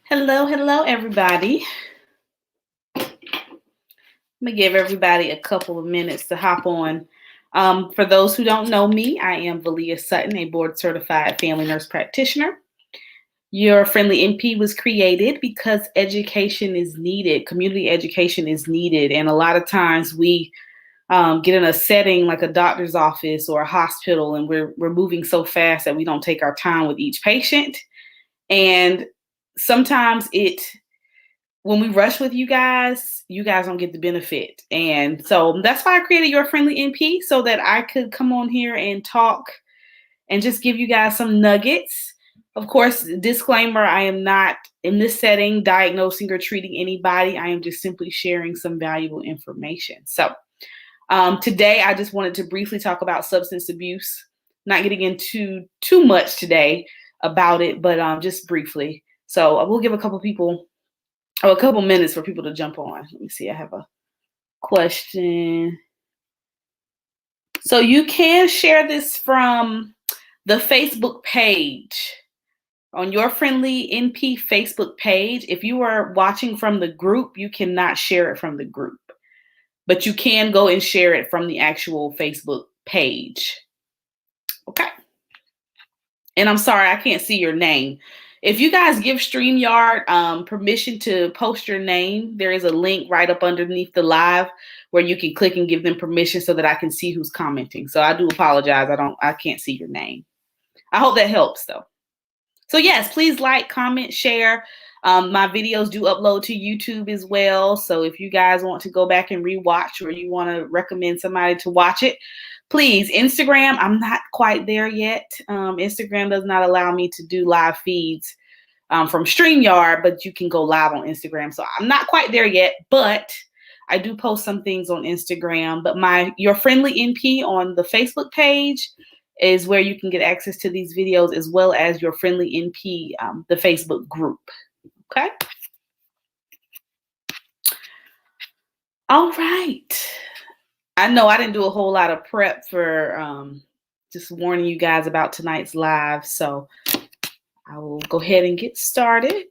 Hello, everybody. I'm gonna give everybody a couple of minutes to hop on. For those who don't know me, I am Valia Sutton, a board certified family nurse practitioner. Your friendly NP was created because education is needed, community education is needed. And a lot of times we get in a setting like a doctor's office or a hospital, and we're moving so fast that we don't take our time with each patient. And sometimes when we rush with you guys don't get the benefit. And so that's why I created Your Friendly NP, so that I could come on here and talk and just give you guys some nuggets. Of course, disclaimer, I am not in this setting diagnosing or treating anybody. I am just simply sharing some valuable information. So today I just wanted to briefly talk about substance abuse, not getting into too much today about it, but just briefly. So I will give a couple minutes for people to jump on. Let me see. I have a question. So you can share this from the Facebook page, on Your Friendly NP Facebook page. If you are watching from the group, you cannot share it from the group, but you can go and share it from the actual Facebook page. Okay. And I'm sorry, I can't see your name. If you guys give StreamYard permission to post your name, there is a link right up underneath the live where you can click and give them permission so that I can see who's commenting. So I do apologize. I can't see your name. I hope that helps though. So yes, please like, comment, share. My videos do upload to YouTube as well. So if you guys want to go back and rewatch, or you want to recommend somebody to watch it, please. Instagram, I'm not quite there yet. Instagram does not allow me to do live feeds from StreamYard, but you can go live on Instagram. So I'm not quite there yet, but I do post some things on Instagram. But Your Friendly NP on the Facebook page is where you can get access to these videos, as well as Your Friendly NP, the Facebook group. Okay. All right. I know I didn't do a whole lot of prep for just warning you guys about tonight's live. So I will go ahead and get started.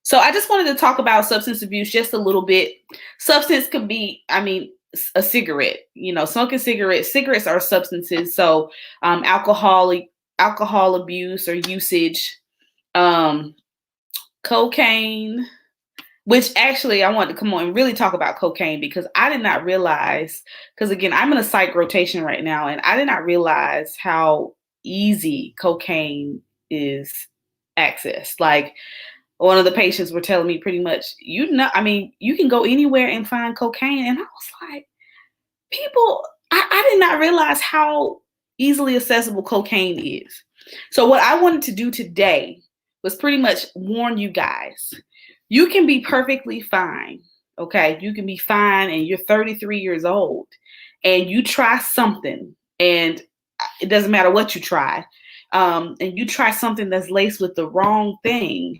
So I just wanted to talk about substance abuse just a little bit. Substance could be, a cigarette, smoking cigarettes are substances. So alcohol abuse or usage, cocaine, which actually I wanted to come on and really talk about cocaine, because I did not realize, because again, I'm in a psych rotation right now, and I did not realize how easy cocaine is accessed. Like, one of the patients were telling me pretty much, you can go anywhere and find cocaine. And I was like, I did not realize how easily accessible cocaine is. So what I wanted to do today was pretty much warn you guys. You can be perfectly fine, okay? You can be fine, and you're 33 years old, and you try something, and it doesn't matter what you try, and you try something that's laced with the wrong thing,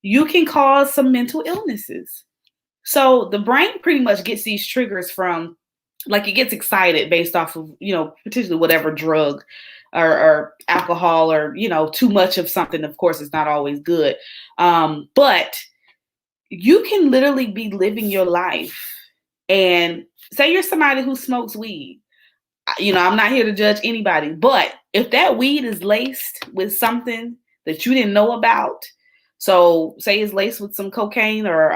you can cause some mental illnesses. So the brain pretty much gets these triggers from, like, it gets excited based off of, potentially whatever drug or alcohol, or, too much of something, of course, is not always good. But you can literally be living your life, and say you're somebody who smokes weed. I'm not here to judge anybody, but if that weed is laced with something that you didn't know about, so say it's laced with some cocaine or,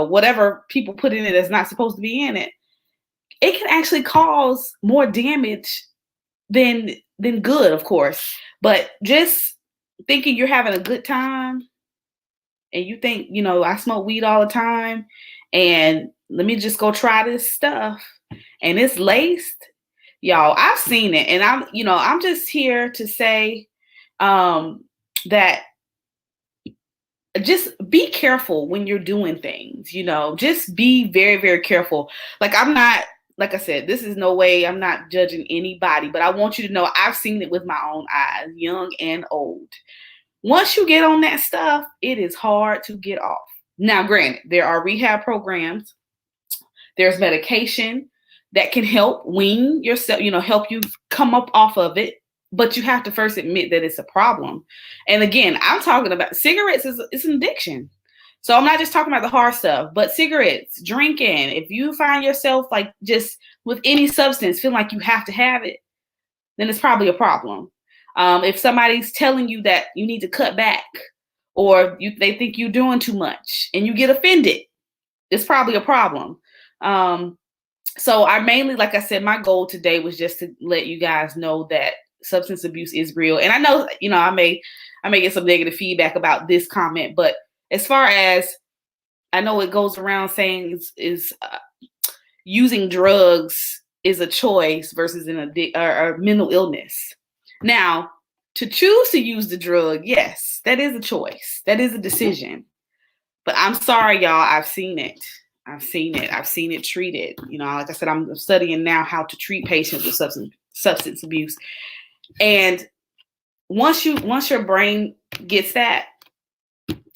whatever people put in it that's not supposed to be in it, it can actually cause more damage than good, of course. But just thinking you're having a good time, and you think, I smoke weed all the time, and let me just go try this stuff, and it's laced. Y'all, I've seen it, and I'm just here to say that just be careful when you're doing things, just be very, very careful. Like, I'm not like I said, this is no way, I'm not judging anybody, but I want you to know I've seen it with my own eyes, young and old. Once you get on that stuff, it is hard to get off. Now, granted, there are rehab programs, there's medication that can help wean yourself, help you come up off of it. But you have to first admit that it's a problem. And again, I'm talking about cigarettes is an addiction. So I'm not just talking about the hard stuff, but cigarettes, drinking. If you find yourself like just with any substance feeling like you have to have it, then it's probably a problem. If somebody's telling you that you need to cut back, or they think you're doing too much and you get offended, it's probably a problem. So I mainly, like I said, my goal today was just to let you guys know that substance abuse is real. And I know, I may get some negative feedback about this comment, but as far as I know, it goes around saying is using drugs is a choice versus a mental illness. Now, to choose to use the drug, yes, that is a choice. That is a decision. But I'm sorry, y'all, I've seen it. I've seen it treated. Like I said, I'm studying now how to treat patients with substance abuse. And once your brain gets that,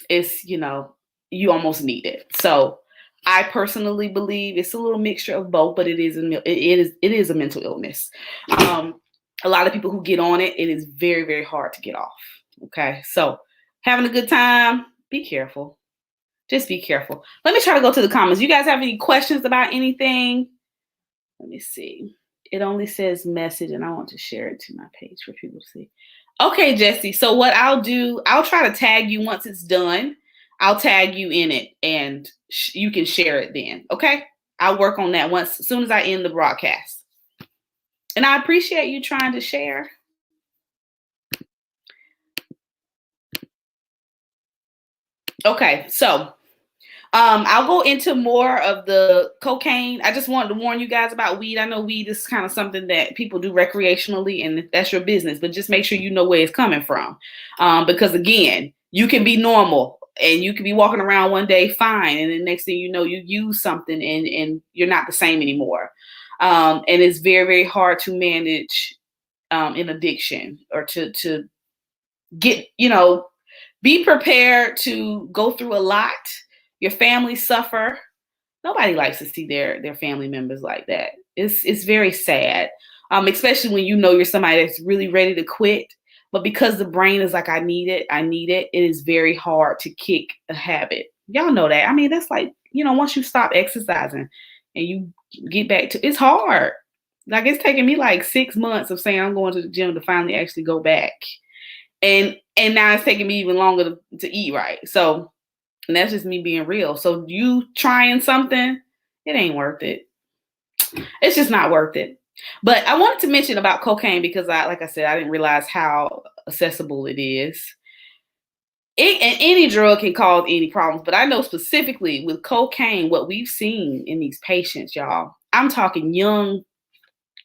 it's, you almost need it. So I personally believe it's a little mixture of both, but it is a mental illness. A lot of people who get on it is very, very hard to get off. Okay. So having a good time, be careful. Just be careful. Let me try to go to the comments. You guys have any questions about anything? Let me see. It only says message, and I want to share it to my page for people to see. Okay, Jesse. So what I'll do, I'll try to tag you once it's done. I'll tag you in it, and you can share it then. Okay? I'll work on that as soon as I end the broadcast. And I appreciate you trying to share. Okay, so I'll go into more of the cocaine. I just wanted to warn you guys about weed. I know weed is kind of something that people do recreationally, and that's your business, but just make sure you know where it's coming from. Because again, you can be normal and you can be walking around one day fine, and the next thing you know, you use something and you're not the same anymore. And it's very, very hard to manage an addiction, or to get, be prepared to go through a lot. Your family suffer. Nobody likes to see their family members like that. It's very sad, especially when you're somebody that's really ready to quit. But because the brain is like, I need it. It is very hard to kick a habit. Y'all know that. I mean, that's like, once you stop exercising and you get back to, it's hard. Like, it's taken me like 6 months of saying I'm going to the gym to finally actually go back. And now it's taking me even longer to eat right. So, and that's just me being real. So you trying something, it ain't worth it. It's just not worth it. But I wanted to mention about cocaine because like I said, I didn't realize how accessible it is. And any drug can cause any problems, but I know specifically with cocaine, what we've seen in these patients, y'all, I'm talking young,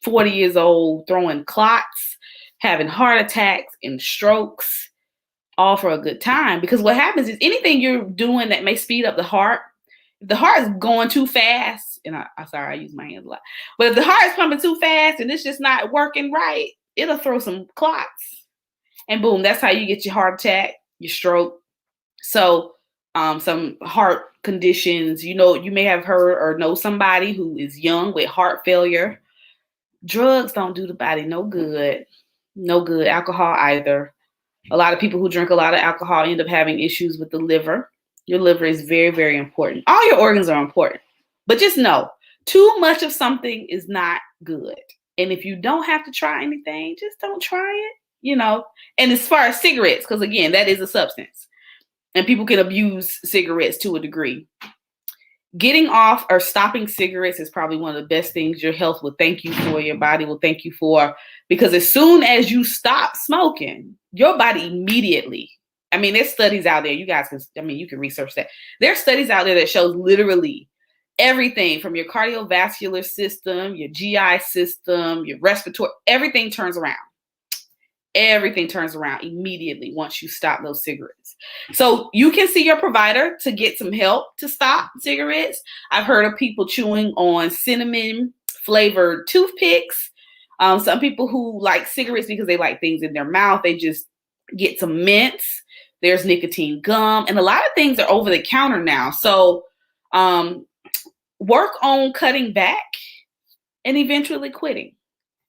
40 years old, throwing clots, having heart attacks and strokes, all for a good time. Because what happens is anything you're doing that may speed up the heart, if the heart is going too fast, and I'm sorry, I use my hands a lot, but if the heart is pumping too fast and it's just not working right, it'll throw some clots. And boom, that's how you get your heart attack, your stroke. So some heart conditions, you may have heard or know somebody who is young with heart failure. Drugs don't do the body no good. No good. Alcohol either. A lot of people who drink a lot of alcohol end up having issues with the liver. Your liver is very, very important. All your organs are important. But just know, too much of something is not good. And if you don't have to try anything, just don't try it, And as far as cigarettes, because again, that is a substance. And people can abuse cigarettes to a degree. Getting off or stopping cigarettes is probably one of the best things your health will thank you for, your body will thank you for, because as soon as you stop smoking, your body immediately, there's studies out there, you guys can, you can research that. There's studies out there that shows literally everything from your cardiovascular system, your GI system, your respiratory, everything turns around. Everything turns around immediately once you stop those cigarettes. So you can see your provider to get some help to stop cigarettes. I've heard of people chewing on cinnamon flavored toothpicks. Some people who like cigarettes because they like things in their mouth, they just get some mints. There's nicotine gum, and a lot of things are over the counter now. So work on cutting back and eventually quitting.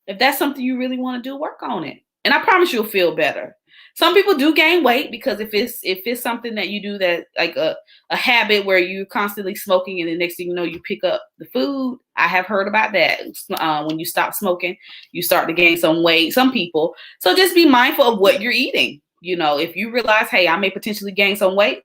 If that's something you really want to do, work on it. And I promise you'll feel better. Some people do gain weight because if it's something that you do that like a habit where you're constantly smoking and the next thing you know you pick up the food. I have heard about that. When you stop smoking, you start to gain some weight. Some people. So just be mindful of what you're eating. You know, if you realize, hey, I may potentially gain some weight,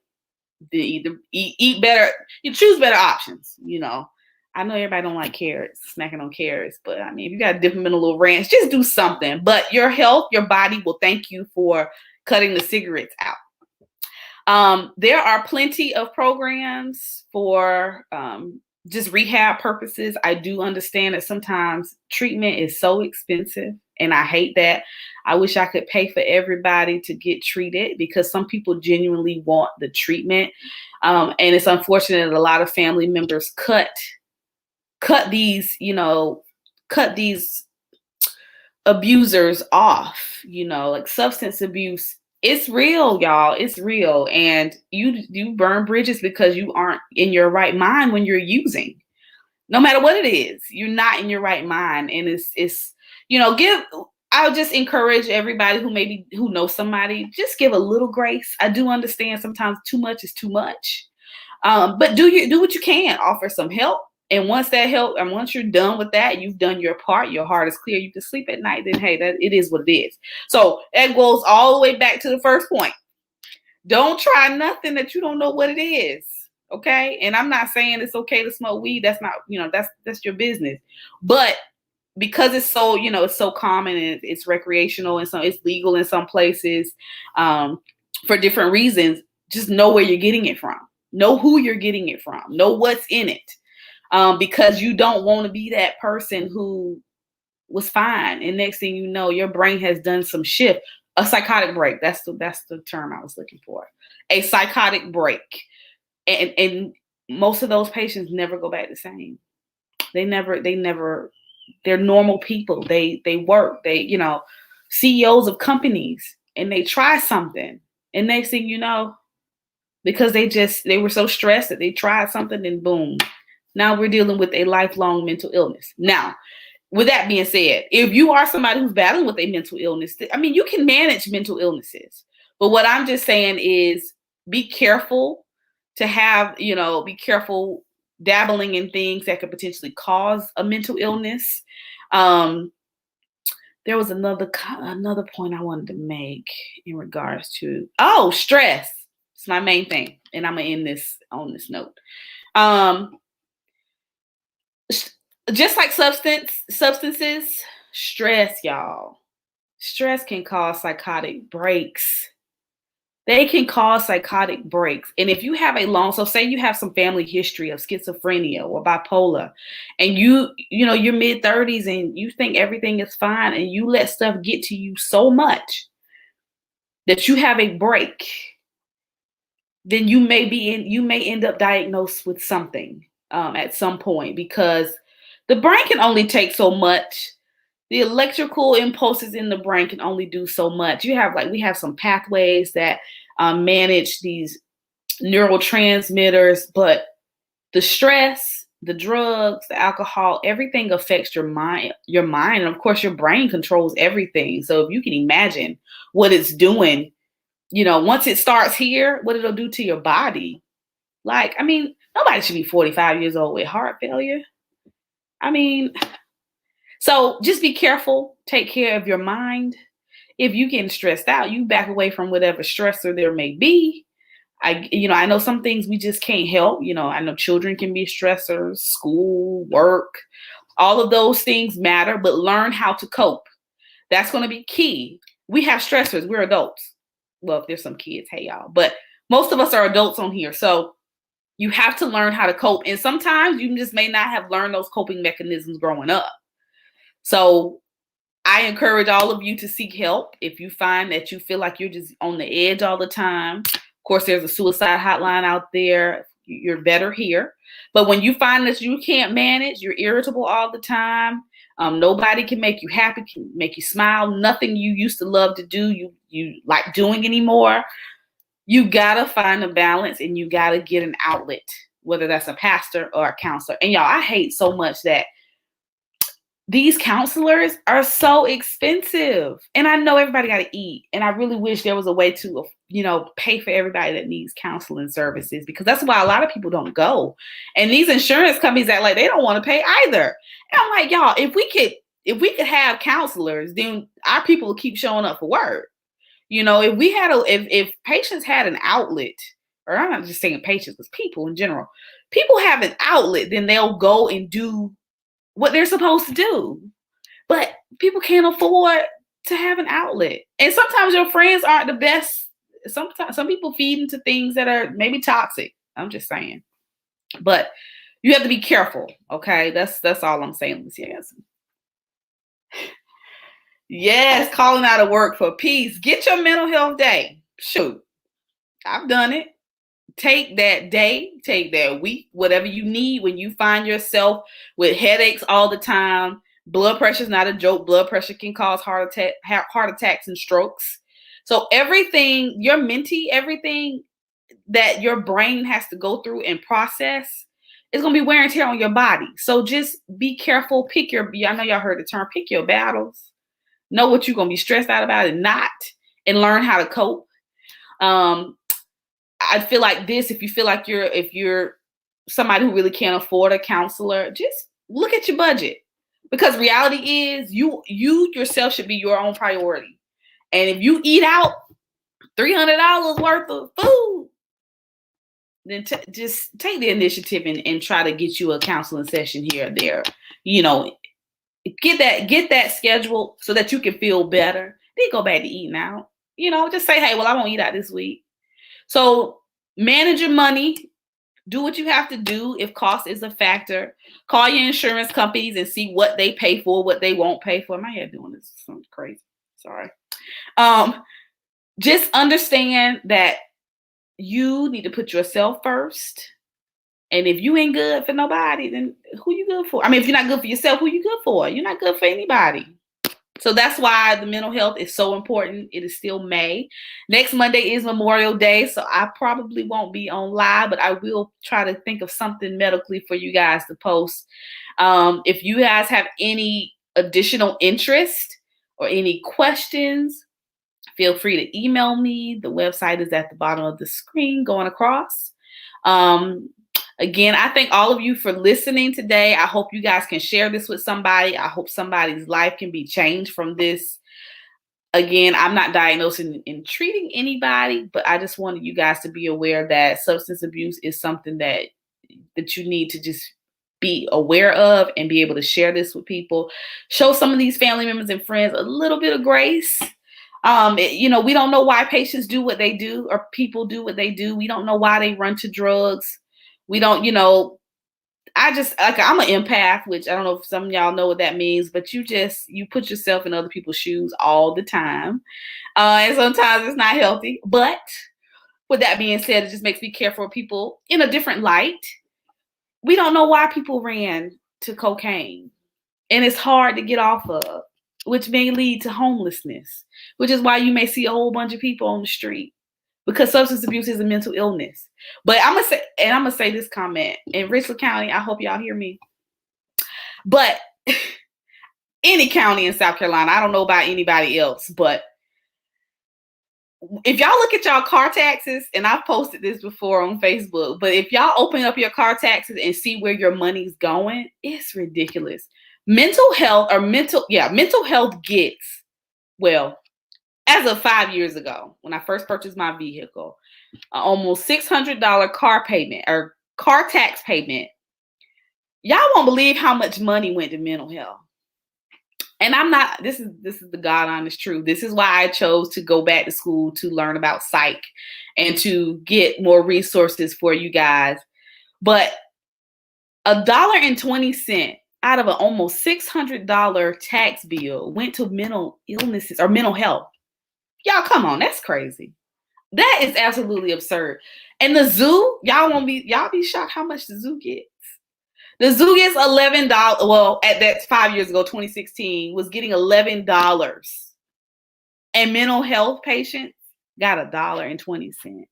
then either eat better, you choose better options. You know, I know everybody don't like carrots, snacking on carrots, but I mean, if you got to dip them in a little ranch, just do something. But your health, your body will thank you for cutting the cigarettes out. There are plenty of programs for just rehab purposes. I do understand that sometimes treatment is so expensive, and I hate that. I wish I could pay for everybody to get treated because some people genuinely want the treatment. And it's unfortunate that a lot of family members cut these abusers off, like substance abuse. It's real, y'all. It's real. And you burn bridges because you aren't in your right mind when you're using. No matter what it is, you're not in your right mind. And I'll just encourage everybody who knows somebody, just give a little grace. I do understand sometimes too much is too much. But do what you can, offer some help. And once that help, and once you're done with that, you've done your part, your heart is clear, you can sleep at night, then hey, that it is what it is. So that goes all the way back to the first point. Don't try nothing that you don't know what it is. Okay. And I'm not saying it's okay to smoke weed. That's not, that's your business. But because it's so, it's so common and it's recreational and so it's legal in some places for different reasons, just know where you're getting it from. Know who you're getting it from. Know what's in it. Because you don't want to be that person who was fine. And next thing you know, your brain has done some shift. A psychotic break. That's the term I was looking for. A psychotic break. And most of those patients never go back the same. They're normal people. They work, CEOs of companies, and they try something. And next thing you know, because they were so stressed that they tried something and boom. Now we're dealing with a lifelong mental illness. Now, with that being said, if you are somebody who's battling with a mental illness, you can manage mental illnesses. But what I'm just saying is be careful be careful dabbling in things that could potentially cause a mental illness. There was another point I wanted to make in regards to, stress. It's my main thing. And I'm going to end this on this note. Just like substances, stress, y'all. Stress can cause psychotic breaks. They can cause psychotic breaks. And if you have say you have some family history of schizophrenia or bipolar, and you're mid-30s and you think everything is fine and you let stuff get to you so much that you have a break, then you may end up diagnosed with something at some point, because the brain can only take so much. The electrical impulses in the brain can only do so much. We have some pathways that manage these neurotransmitters, but the stress, the drugs, the alcohol, everything affects your mind. And of course, your brain controls everything. So if you can imagine what it's doing, once it starts here, what it'll do to your body. Nobody should be 45 years old with heart failure. So just be careful. Take care of your mind. If you're getting stressed out, you back away from whatever stressor there may be. I know some things we just can't help. I know children can be stressors, school, work, all of those things matter, but learn how to cope. That's going to be key. We have stressors. We're adults. Well, if there's some kids, hey y'all, but most of us are adults on here. So you have to learn how to cope. And sometimes you just may not have learned those coping mechanisms growing up. So I encourage all of you to seek help if you find that you feel like you're just on the edge all the time. Of course, there's a suicide hotline out there. you're better here. But when you find that you can't manage, you're irritable all the time. Nobody can make you happy, can make you smile. Nothing you used to love to do, you like doing anymore. You gotta find a balance, and you gotta get an outlet, whether that's a pastor or a counselor. And y'all, I hate so much that these counselors are so expensive. And I know everybody got to eat. And I really wish there was a way to, pay for everybody that needs counseling services, because that's why a lot of people don't go. And these insurance companies act like they don't want to pay either. And I'm like, y'all, if we could have counselors, then our people will keep showing up for work. If we had if patients had an outlet, or I'm not just saying patients, but people in general, people have an outlet, then they'll go and do what they're supposed to do. But people can't afford to have an outlet. And sometimes your friends aren't the best. Sometimes some people feed into things that are maybe toxic. I'm just saying. But you have to be careful, okay? That's all I'm saying, Lucy Hanson. Yes, calling out of work for peace. Get your mental health day. Shoot, I've done it. Take that day, take that week, whatever you need when you find yourself with headaches all the time. Blood pressure is not a joke. Blood pressure can cause heart attacks and strokes. So everything, everything that your brain has to go through and process is going to be wear and tear on your body. So just be careful. I know y'all heard the term, pick your battles. Know what you're going to be stressed out about and not, and learn how to cope. I feel like this, if you feel like if you're somebody who really can't afford a counselor, just look at your budget, because reality is you yourself should be your own priority. And if you eat out $300 worth of food, then just take the initiative and try to get you a counseling session here or there. Get that scheduled so that you can feel better. Then go back to eating out. Just say, hey, well, I won't eat out this week. So manage your money. Do what you have to do if cost is a factor. Call your insurance companies and see what they pay for, what they won't pay for. My head doing this sounds crazy. Sorry. Just understand that you need to put yourself first. And if you ain't good for nobody, then who you good for? I mean, if you're not good for yourself, who you good for? You're not good for anybody. So that's why the mental health is so important. It is still May. Next Monday is Memorial Day, so I probably won't be on live, but I will try to think of something medically for you guys to post. If you guys have any additional interest or any questions, feel free to email me. The website is at the bottom of the screen going across. Again, I thank all of you for listening today. I hope you guys can share this with somebody. I hope somebody's life can be changed from this. Again, I'm not diagnosing and treating anybody, but I just wanted you guys to be aware that substance abuse is something that you need to just be aware of and be able to share this with people. Show some of these family members and friends a little bit of grace. We don't know why patients do what they do or people do what they do. We don't know why they run to drugs. We don't, I'm an empath, which I don't know if some of y'all know what that means, but you put yourself in other people's shoes all the time. And sometimes it's not healthy. But with that being said, it just makes me care for people in a different light. We don't know why people ran to cocaine, and it's hard to get off of, which may lead to homelessness, which is why you may see a whole bunch of people on the street. Because substance abuse is a mental illness. But I'm gonna say this comment in Richland County. I hope y'all hear me. But any county in South Carolina, I don't know about anybody else, but if y'all look at y'all car taxes, and I've posted this before on Facebook, but if y'all open up your car taxes and see where your money's going, it's ridiculous. Mental health gets, well, as of 5 years ago, when I first purchased my vehicle, almost $600 car payment or car tax payment. Y'all won't believe how much money went to mental health. And this is the God honest truth. This is why I chose to go back to school to learn about psych and to get more resources for you guys. But $1.20 out of an almost $600 tax bill went to mental illnesses or mental health. Y'all, come on, that's crazy. That is absolutely absurd. And the zoo, y'all be shocked how much the zoo gets. The zoo gets $11. Well, at that 5 years ago, 2016, was getting $11. And mental health patients got $1.20.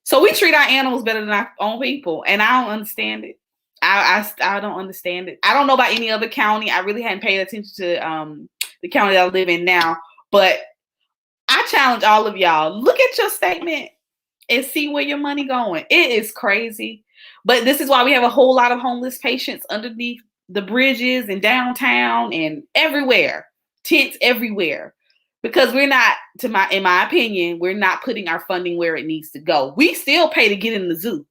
So we treat our animals better than our own people. And I don't understand it. I don't understand it. I don't know about any other county. I really hadn't paid attention to the county that I live in now. But I challenge all of y'all, look at your statement and see where your money going. It is crazy. But this is why we have a whole lot of homeless patients underneath the bridges and downtown and everywhere. Tents everywhere. Because we're not, in my opinion, we're not putting our funding where it needs to go. We still pay to get in the zoo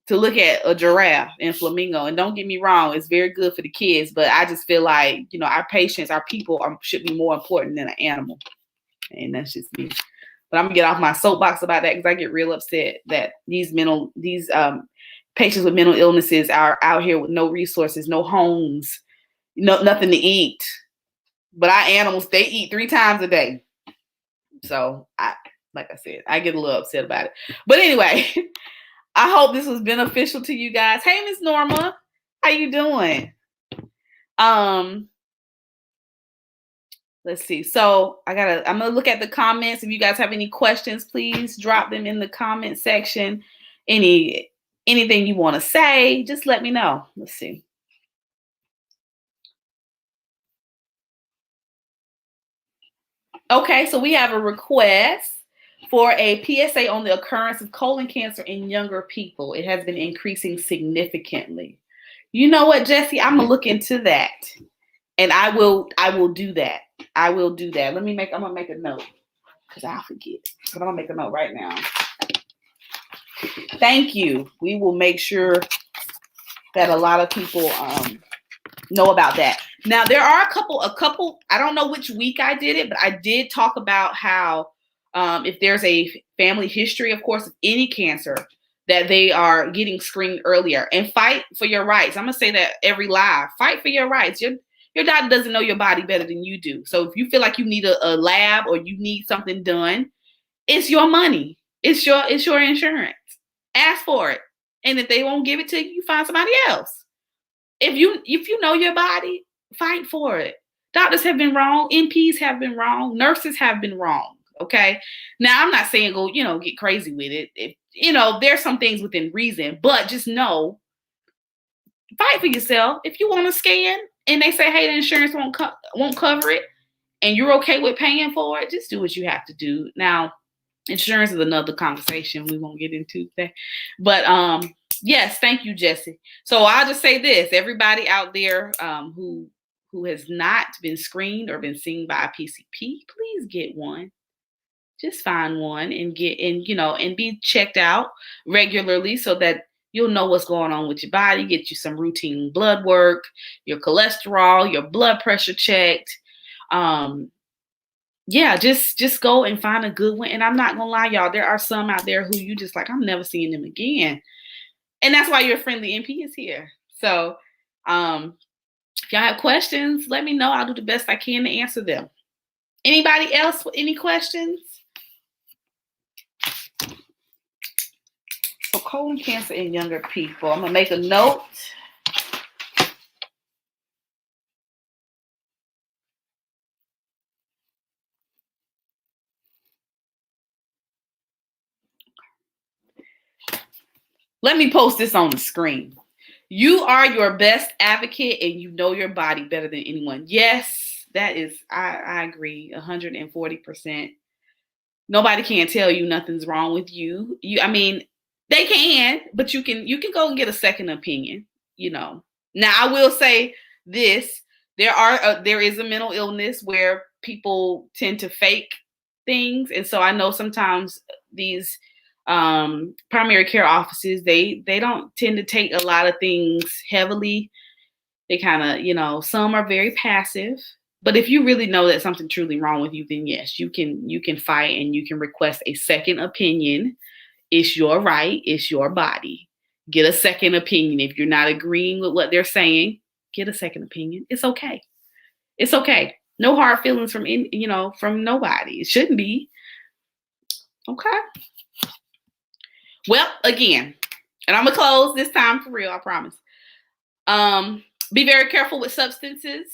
to look at a giraffe and flamingo. And don't get me wrong, it's very good for the kids. But I just feel like, our patients, our people should be more important than an animal. And that's just me. But I'm gonna get off my soapbox about that because I get real upset that these patients with mental illnesses are out here with no resources, no homes, nothing to eat. But our animals, they eat 3 times a day. So like I said, I get a little upset about it. But anyway, I hope this was beneficial to you guys. Hey, Miss Norma, how you doing? Let's see. So I'm gonna look at the comments. If you guys have any questions, please drop them in the comment section. Anything you want to say, just let me know. Let's see. Okay, so we have a request for a PSA on the occurrence of colon cancer in younger people. It has been increasing significantly. You know what, Jesse? I'm gonna look into that, and I will do that. I will do that. I'm gonna make a note because I'll forget. But I'm gonna make a note right now. Thank you. We will make sure that a lot of people know about that. Now there are a couple. I don't know which week I did it, but I did talk about how if there's a family history, of course, of any cancer, that they are getting screened earlier and fight for your rights. I'm gonna say that every live. Fight for your rights. Your doctor doesn't know your body better than you do. So if you feel like you need a lab or you need something done, it's your money. It's your insurance. Ask for it. And if they won't give it to you, you find somebody else. If you know your body, fight for it. Doctors have been wrong. NPs have been wrong. Nurses have been wrong. Okay. Now I'm not saying go, get crazy with it. There's some things within reason, but just know, fight for yourself. If you want a scan and they say, hey, the insurance won't cover it, and you're okay with paying for it, just do what you have to do. Now, insurance is another conversation we won't get into today. But yes, thank you, Jesse. So I'll just say this: everybody out there who has not been screened or been seen by a PCP, please get one. Just find one and and be checked out regularly so that you'll know what's going on with your body. Get you some routine blood work, your cholesterol, your blood pressure checked. Yeah, just go and find a good one. And I'm not gonna lie, y'all, there are some out there who you just like, I'm never seeing them again. And that's why your friendly NP is here. So if y'all have questions, let me know. I'll do the best I can to answer them. Anybody else with any questions? So colon cancer in younger people. I'm gonna make a note. Let me post this on the screen. You are your best advocate and you know your body better than anyone. Yes, that is, I agree 140%. Nobody can tell you nothing's wrong with you. They can, but you can go and get a second opinion, Now, I will say this, there is a mental illness where people tend to fake things. And so I know sometimes these primary care offices, they don't tend to take a lot of things heavily. They kind of, some are very passive. But if you really know that something's truly wrong with you, then yes, you can fight and you can request a second opinion. It's your right. It's your body. Get a second opinion. If you're not agreeing with what they're saying, get a second opinion. It's okay. It's okay. No hard feelings from nobody. It shouldn't be. Okay. Well, again, and I'm gonna close this time for real, I promise. Be very careful with substances.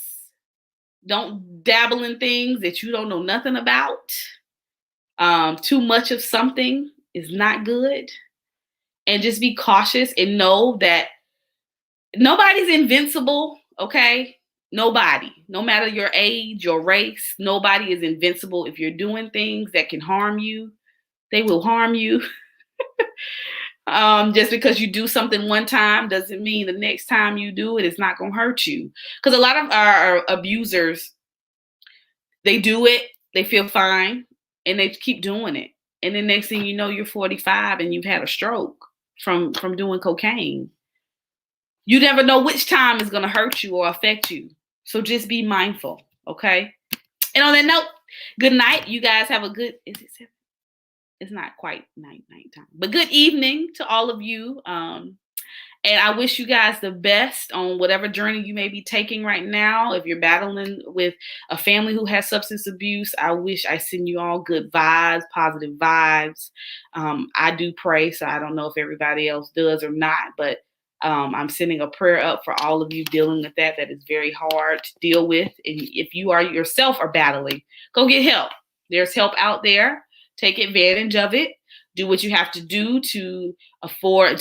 Don't dabble in things that you don't know nothing about. Too much of something is not good. And just be cautious and know that nobody's invincible, okay? Nobody, no matter your age, your race, nobody is invincible. If you're doing things that can harm you, they will harm you. Just because you do something one time doesn't mean the next time you do it, it's not going to hurt you. Because a lot of our abusers, they do it, they feel fine, and they keep doing it. And the next thing you know, you're 45 and you've had a stroke from doing cocaine. You never know which time is going to hurt you or affect you. So just be mindful, okay? And on that note, good night. You guys have a good, is it 7? It's not quite nighttime, but good evening to all of you. And I wish you guys the best on whatever journey you may be taking right now. If you're battling with a family who has substance abuse, I wish I send you all good vibes, positive vibes. I do pray, so I don't know if everybody else does or not, but I'm sending a prayer up for all of you dealing with that. That is very hard to deal with. And if you are yourself are battling, go get help. There's help out there. Take advantage of it. Do what you have to do to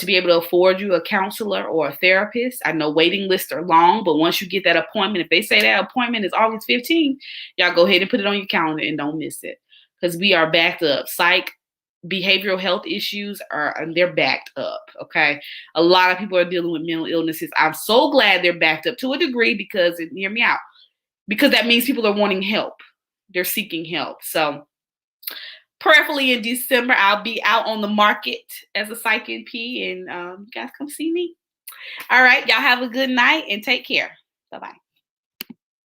be able to afford you a counselor or a therapist. I know waiting lists are long, but once you get that appointment, if they say that appointment is August 15th, y'all go ahead and put it on your calendar and don't miss it, because we are backed up. Psych, behavioral health issues they're backed up. Okay. A lot of people are dealing with mental illnesses. I'm so glad they're backed up to a degree, because hear me out, because that means people are wanting help. They're seeking help. So prayerfully in December, I'll be out on the market as a Psych NP, and you guys come see me. All right. Y'all have a good night and take care. Bye-bye.